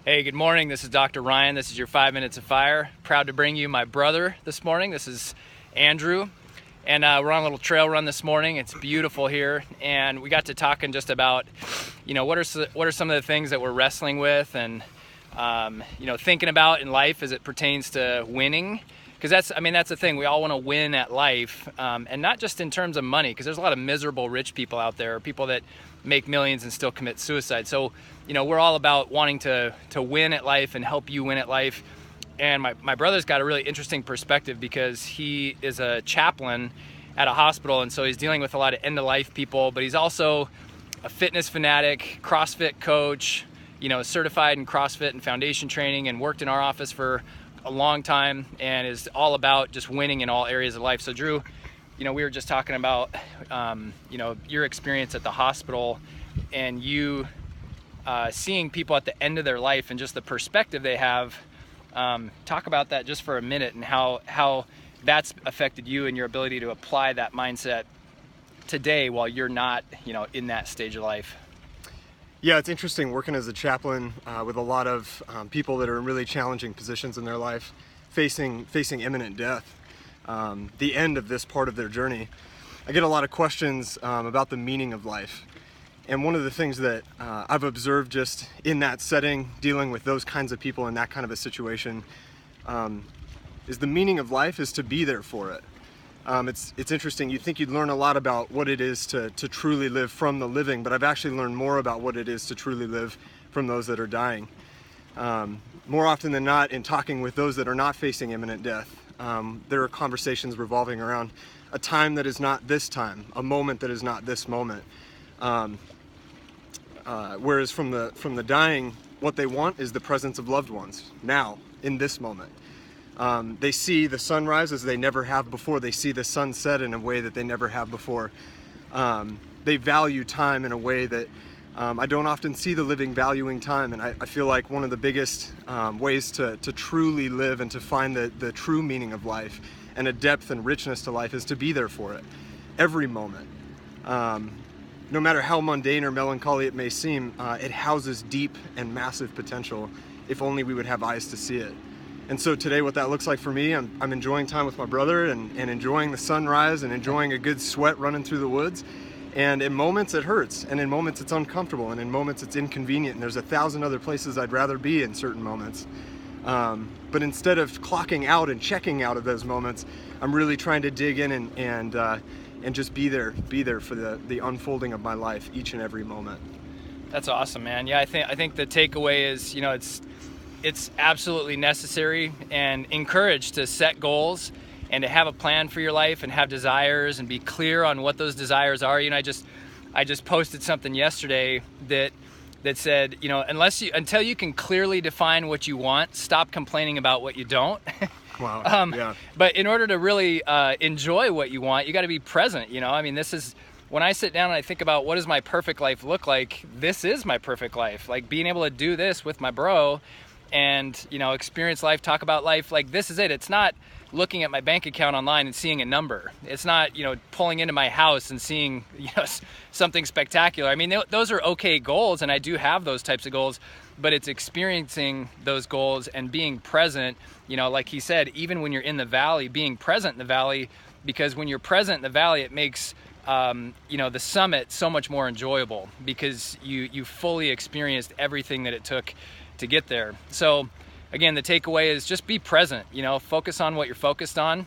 Hey, good morning. This is Dr. Ryan. This is your 5 Minutes of Fire. Proud to bring you my brother this morning. This is Andrew. And we're on a little trail run this morning. It's beautiful here. And we got to talking just about, what are some of the things that we're wrestling with and, thinking about in life as it pertains to winning. Because that's the thing. We all want to win at life. And not just in terms of money, because there's a lot of miserable rich people out there, people that make millions and still commit suicide. So, we're all about wanting to win at life and help you win at life. And my brother's got a really interesting perspective because he is a chaplain at a hospital, and so he's dealing with a lot of end-of-life people, but he's also a fitness fanatic, CrossFit coach, certified in CrossFit and foundation training, and worked in our office for a long time and is all about just winning in all areas of life. So Drew, we were just talking about, your experience at the hospital and you seeing people at the end of their life and just the perspective they have. Talk about that just for a minute and how that's affected you and your ability to apply that mindset today while you're not, in that stage of life. Yeah, it's interesting working as a chaplain with a lot of people that are in really challenging positions in their life, facing imminent death, the end of this part of their journey. I get a lot of questions about the meaning of life. And one of the things that I've observed just in that setting, dealing with those kinds of people in that kind of a situation, is the meaning of life is to be there for it. It's interesting. You'd think you'd learn a lot about what it is to truly live from the living, but I've actually learned more about what it is to truly live from those that are dying. More often than not, in talking with those that are not facing imminent death, there are conversations revolving around a time that is not this time, a moment that is not this moment. Whereas from the dying, what they want is the presence of loved ones now, in this moment. They see the sunrise as they never have before. They see the sunset in a way that they never have before. They value time in a way that I don't often see the living valuing time. And I feel like one of the biggest ways to truly live and to find the true meaning of life and a depth and richness to life is to be there for it, every moment. No matter how mundane or melancholy it may seem, it houses deep and massive potential if only we would have eyes to see it. And so today what that looks like for me, I'm enjoying time with my brother and enjoying the sunrise and enjoying a good sweat running through the woods. And in moments it hurts, and in moments it's uncomfortable, and in moments it's inconvenient, and there's 1,000 other places I'd rather be in certain moments. But instead of clocking out and checking out of those moments, I'm really trying to dig in and just be there for the unfolding of my life each and every moment. That's awesome, man. Yeah, I think the takeaway is, it's absolutely necessary and encouraged to set goals and to have a plan for your life and have desires and be clear on what those desires are. I just posted something yesterday that said, until you can clearly define what you want, stop complaining about what you don't. Wow. Yeah. But in order to really enjoy what you want, you got to be present. This is when I sit down and I think about what does my perfect life look like. This is my perfect life. Like being able to do this with my bro and, experience life, talk about life. Like this is it. It's not looking at my bank account online and seeing a number. It's not, pulling into my house and seeing, something spectacular. Those are okay goals, and I do have those types of goals, but it's experiencing those goals and being present, like he said, even when you're in the valley, being present in the valley, because when you're present in the valley, it makes, the summit so much more enjoyable because you fully experienced everything that it took to get there. So again, the takeaway is just be present, focus on what you're focused on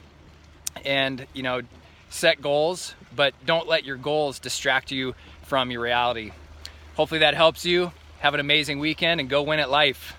and, set goals, but don't let your goals distract you from your reality. Hopefully that helps you. Have an amazing weekend and go win at life.